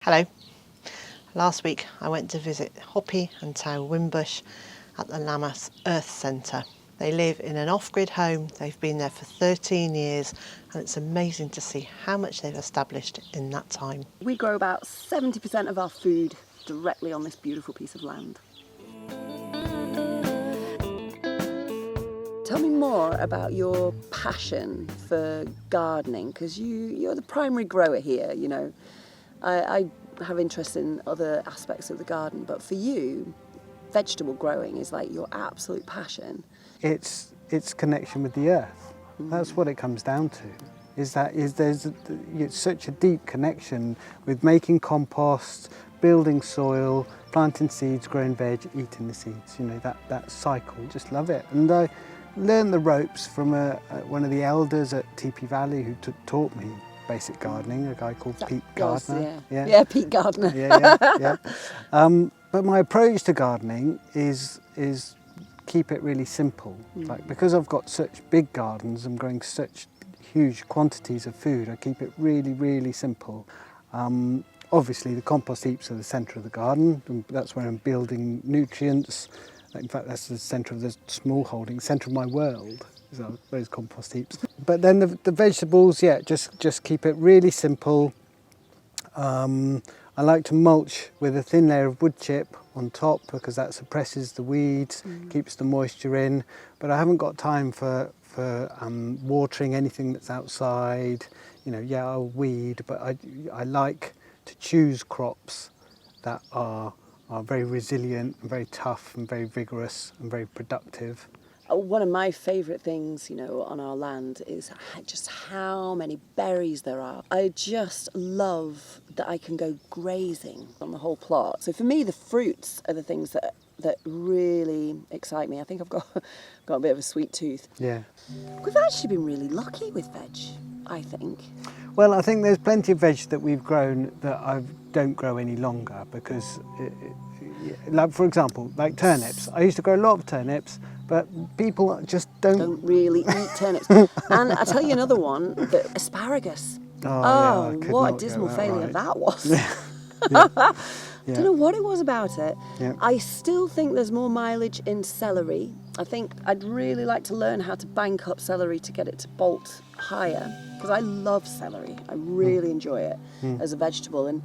Hello. Last week I went to visit Hoppy and Town Wimbush at the Lammas Earth Centre. They live in an off-grid home. They've been there for 13 years and it's amazing to see how much they've established in that time. We grow about 70% of our food directly on this beautiful piece of land. Tell me more about your passion for gardening, because you're the primary grower here, you know. I have interest in other aspects of the garden, but for you, vegetable growing is like your absolute passion. It's connection with the earth. That's what it comes down to. There's such a deep connection with making compost, building soil, planting seeds, growing veg, eating the seeds. You know, that cycle. Just love it. And I learned the ropes from one of the elders at TP Valley who taught me basic gardening, a guy called Pete Gardner. Yeah, Pete Gardner. Yeah. But my approach to gardening is keep it really simple. Like, because I've got such big gardens, I'm growing such huge quantities of food, I keep it really, really simple. Obviously the compost heaps are the centre of the garden, and that's where I'm building nutrients. In fact, that's the centre of the smallholding, centre of my world, those compost heaps. But then the vegetables, just keep it really simple. I like to mulch with a thin layer of wood chip on top because that suppresses the weeds, keeps the moisture in. But I haven't got time for watering anything that's outside. You know, I'll weed, but I like to choose crops that are very resilient and very tough and very vigorous and very productive. One of my favourite things, you know, on our land is just how many berries there are. I just love that I can go grazing on the whole plot. So for me, the fruits are the things that really excite me. I think I've got a bit of a sweet tooth. Yeah. We've actually been really lucky with veg, I think. Well, I think there's plenty of veg that we've grown that I don't grow any longer because, like for example, like turnips. I used to grow a lot of turnips, but people just don't really eat turnips. And I tell you another one, the asparagus. Oh, what a dismal failure that was. Yeah. Don't know what it was about it. Yeah. I still think there's more mileage in celery. I think I'd really like to learn how to bank up celery to get it to bolt higher, because I love celery. I really enjoy it as a vegetable, and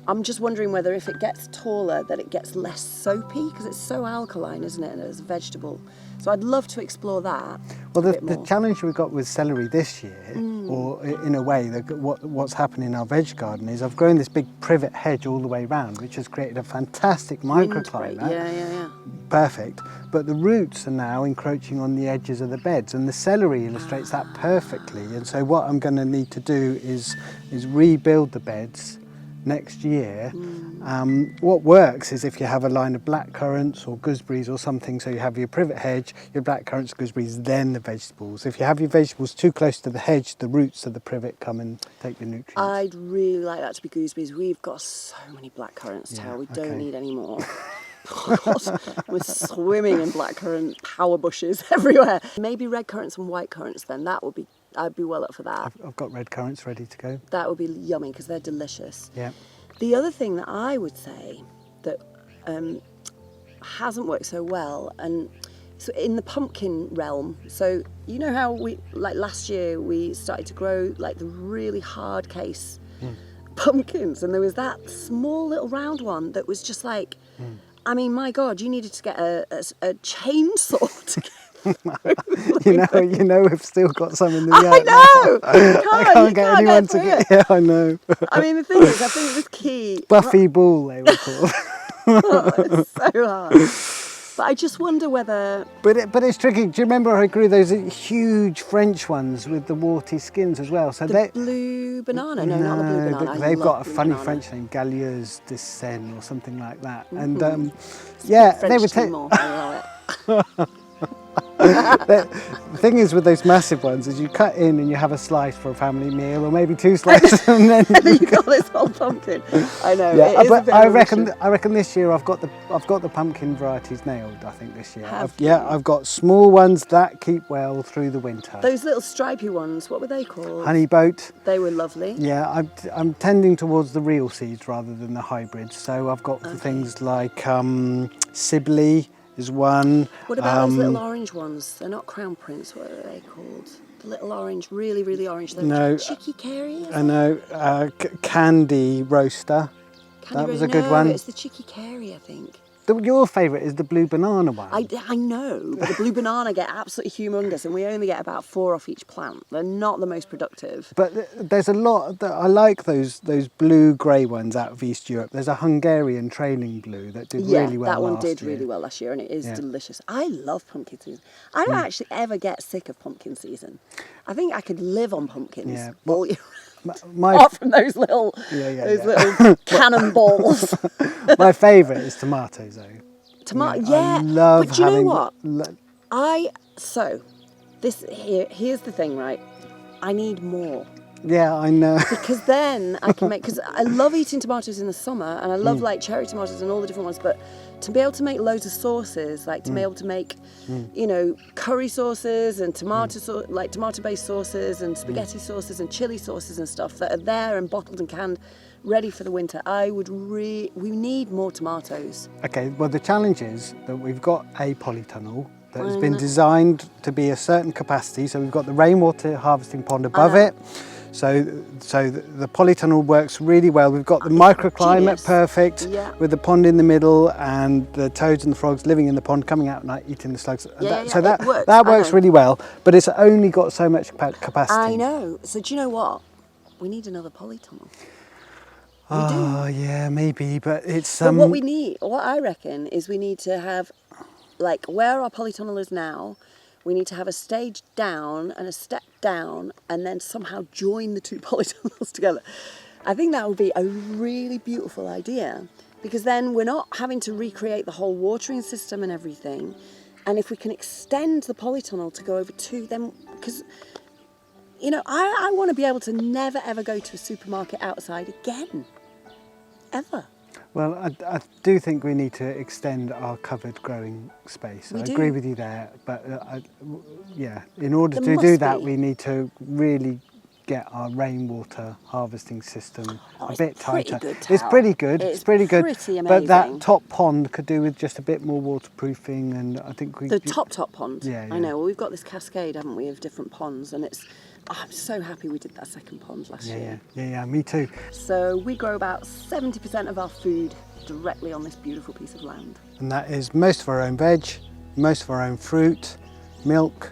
I'm just wondering whether if it gets taller that it gets less soapy, because it's so alkaline, isn't it, as a vegetable. So I'd love to explore that. Well, the challenge we've got with celery this year, or in a way, what's happened in our veg garden is I've grown this big privet hedge all the way round, which has created a fantastic microclimate. Yeah. Perfect. But the roots are now encroaching on the edges of the beds, and the celery illustrates that perfectly. And so what I'm going to need to do is rebuild the beds next year. What works is if you have a line of blackcurrants or gooseberries or something, so you have your privet hedge, your blackcurrants, gooseberries, then the vegetables. If you have your vegetables too close to the hedge, the roots of the privet come and take the nutrients. I'd really like that to be gooseberries. We've got so many blackcurrants, Tara. We don't need any more. We're swimming in blackcurrant power bushes everywhere. Maybe red currants and white currants then. I'd be well up for that. I've got red currants ready to go. That would be yummy because they're delicious. Yeah. The other thing that I would say that hasn't worked so well, and so in the pumpkin realm, so you know how last year we started to grow like the really hard case pumpkins, and there was that small little round one that was just like, I mean, my God, you needed to get a chainsaw to get. you know, we've still got some in the yard. I know. I can't get anyone to get. Yeah, I know. I mean, the thing is, I think the key. Buffy ball, they were called. It's so hard. But I just wonder whether. But it's tricky. Do you remember I grew those huge French ones with the warty skins as well? So the blue banana? No, not the blue banana. They've got a funny French name, Galieuse de Seine or something like that. And they would take. The thing is with those massive ones is you cut in and you have a slice for a family meal, or maybe 2 slices, and then You got this whole pumpkin. I know. yeah. It is a But bit I of a reckon mission. this year I've got the pumpkin varieties nailed. I think this year. Have I've got small ones that keep well through the winter. Those little stripy ones, what were they called? Honey boat. They were lovely. Yeah, I'm tending towards the real seeds rather than the hybrids. So I've got things like Sibley is one. What about those little orange ones? They're not crown prince. What are they called? The little orange, really, really orange. They're No, chicky carry. I know. Candy roaster. That was a good one. It's the chicky carry, I think. Your favourite is the blue banana one. I know, but the blue banana get absolutely humongous, and we only get about 4 off each plant. They're not the most productive. But there's a lot that I like those blue grey ones out of East Europe. There's a Hungarian trailing blue that did really well that one last did year. really well last year, and it is Yeah. delicious. I love pumpkin season. I don't actually ever get sick of pumpkin season. I think I could live on pumpkins Yeah. all year. My Apart from those little, little cannonballs. my favourite is tomatoes though. Tomato, I love but do you know having what? Here's the thing, right? I need more. Yeah, I know. Because then I can make, because I love eating tomatoes in the summer, and I love like cherry tomatoes and all the different ones, but to be able to make loads of sauces, like to be able to make, you know, curry sauces and tomato-based sauces and spaghetti sauces and chili sauces and stuff that are there and bottled and canned, ready for the winter. We need more tomatoes. Okay, well the challenge is that we've got a polytunnel that has been designed to be a certain capacity. So we've got the rainwater harvesting pond above it. So the polytunnel works really well. We've got the microclimate perfect with the pond in the middle and the toads and the frogs living in the pond, coming out at night eating the slugs. So that works really well, but it's only got so much capacity. I know. So do you know what? We need another polytunnel. Oh yeah, maybe, but it's But what I reckon is we need to have, like where our polytunnel is now, we need to have a stage down and a step down and then somehow join the 2 polytunnels together. I think that would be a really beautiful idea, because then we're not having to recreate the whole watering system and everything. And if we can extend the polytunnel to go over 2, then, because, you know, I want to be able to never ever go to a supermarket outside again. Ever. Well, I do think we need to extend our covered growing space. I agree with you there, but in order to do that, we need to really get our rainwater harvesting system a bit tighter. It's pretty good. It's pretty good. But that top pond could do with just a bit more waterproofing, and I think the top pond. Yeah. I know. Well, we've got this cascade, haven't we, of different ponds, and I'm so happy we did that second pond last year. Yeah, me too. So we grow about 70% of our food directly on this beautiful piece of land. And that is most of our own veg, most of our own fruit, milk,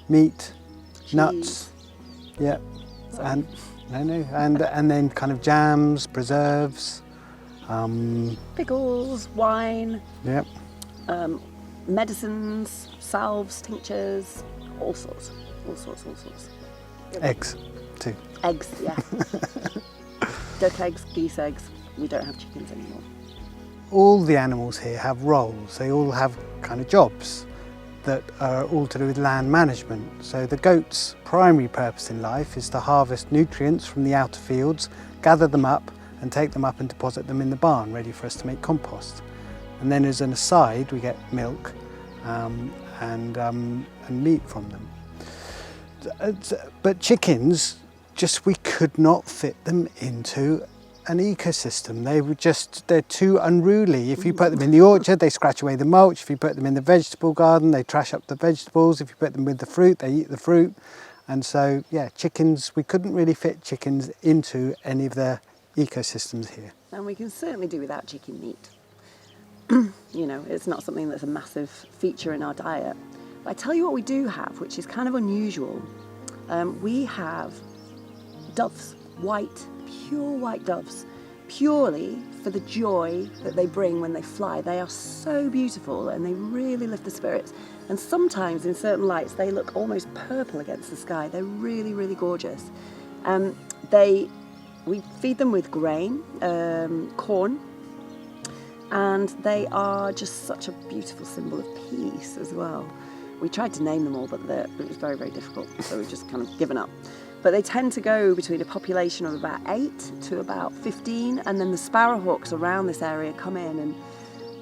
meat, cheese. Nuts. Yeah. And then kind of jams, preserves, pickles, wine. Yep. Medicines, salves, tinctures, all sorts. Eggs too. Eggs, yeah. Duck eggs, geese eggs. We don't have chickens anymore. All the animals here have roles. They all have kind of jobs that are all to do with land management. So the goat's primary purpose in life is to harvest nutrients from the outer fields, gather them up and take them up and deposit them in the barn, ready for us to make compost. And then as an aside, we get milk and meat from them. But chickens, we could not fit them into an ecosystem. They're too unruly. If you put them in the orchard, they scratch away the mulch. If you put them in the vegetable garden, they trash up the vegetables. If you put them with the fruit, they eat the fruit. And so, chickens, we couldn't really fit chickens into any of the ecosystems here. And we can certainly do without chicken meat. You know, it's not something that's a massive feature in our diet. But I tell you what we do have, which is kind of unusual. We have doves, pure white doves, purely for the joy that they bring when they fly. They are so beautiful and they really lift the spirits. And sometimes in certain lights, they look almost purple against the sky. They're really, really gorgeous. We feed them with grain, corn, and they are just such a beautiful symbol of peace as well. We tried to name them all, but it was very, very difficult, so we've just kind of given up. But they tend to go between a population of about 8 to about 15, and then the sparrowhawks around this area come in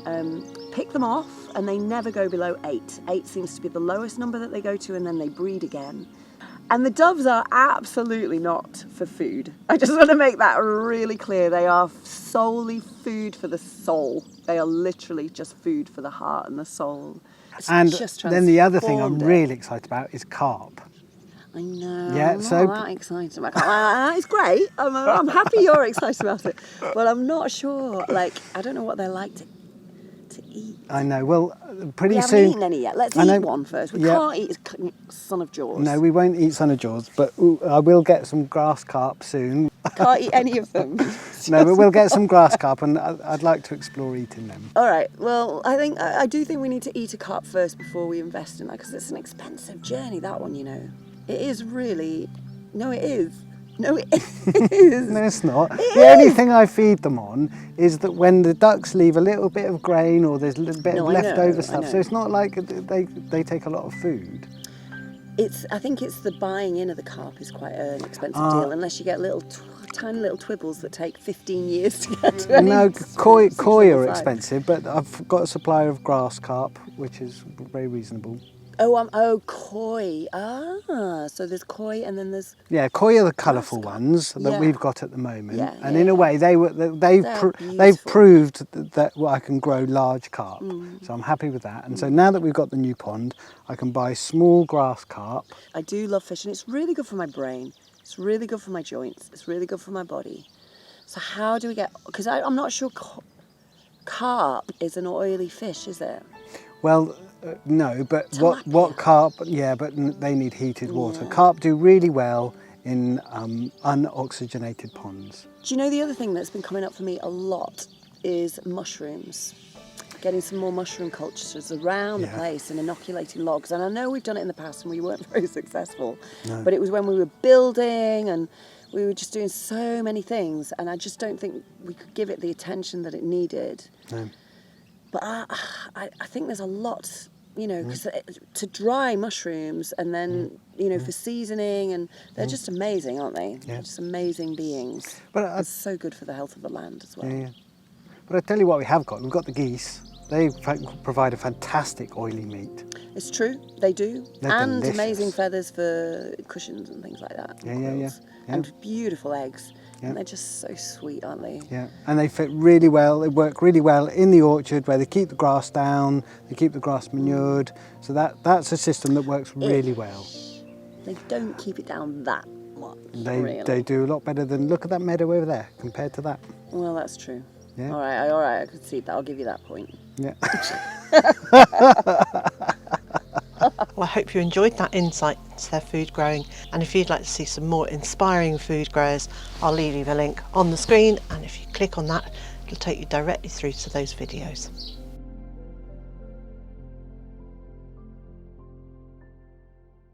and pick them off, and they never go below 8. 8 seems to be the lowest number that they go to, and then they breed again. And the doves are absolutely not for food. I just want to make that really clear. They are solely food for the soul. They are literally just food for the heart and the soul. And then the other thing I'm really excited about is carp. I know. Yeah, I'm not that excited about carp. It's great. I'm happy you're excited about it. But I'm not sure. Like, I don't know what they're like to eat. I know. Well, pretty we soon. We haven't eaten any yet. Let's eat one first. We can't eat Son of Jaws. No, we won't eat Son of Jaws, but I will get some grass carp soon. Can't eat any of them. No, but we'll get some grass carp, and I'd like to explore eating them. All right. Well, I do think we need to eat a carp first before we invest in that, because it's an expensive journey. That one, you know, it is really. No, it is. No, it is. No, it's not. The only thing I feed them on is that when the ducks leave a little bit of grain or there's a little bit of leftover stuff, so it's not like they take a lot of food. I think it's the buying in of the carp is quite an expensive deal, unless you get tiny little twibbles that take 15 years to get to. No, koi are expensive, but I've got a supply of grass carp, which is very reasonable. Koi. So there's koi, and then there's... Yeah, koi are the colourful ones that we've got at the moment. Yeah, and in a way, they've proved that I can grow large carp. So I'm happy with that. And so now that we've got the new pond, I can buy small grass carp. I do love fishing. It's really good for my brain. It's really good for my joints. It's really good for my body. So how do we get... Because I'm not sure carp is an oily fish, is it? Well... no, but what carp? Yeah, but they need heated water. Carp do really well in unoxygenated ponds. Do you know the other thing that's been coming up for me a lot is mushrooms? Getting some more mushroom cultures around the place and inoculating logs. And I know we've done it in the past and we weren't very successful. No. But it was when we were building and we were just doing so many things, and I just don't think we could give it the attention that it needed. No. But I think there's a lot, you know, because to dry mushrooms and then, you know, for seasoning, and they're just amazing, aren't they? Yeah. They're just amazing beings. But it's so good for the health of the land as well. Yeah. But I tell you what we have got. We've got the geese. They provide a fantastic oily meat. It's true, they do. They're and delicious. Amazing feathers for cushions and things like that. Yeah. And beautiful eggs. Yeah. And they're just so sweet, aren't they? Yeah, and they fit really well. They work really well in the orchard where they keep the grass down, they keep the grass manured. So that's a system that works really well. They don't keep it down that much, They do a lot better than, look at that meadow over there compared to that. Well, that's true. Yeah. All right, I could see that. I'll give you that point. Yeah. Well, I hope you enjoyed that insight into their food growing, and if you'd like to see some more inspiring food growers, I'll leave you the link on the screen, and if you click on that, it'll take you directly through to those videos.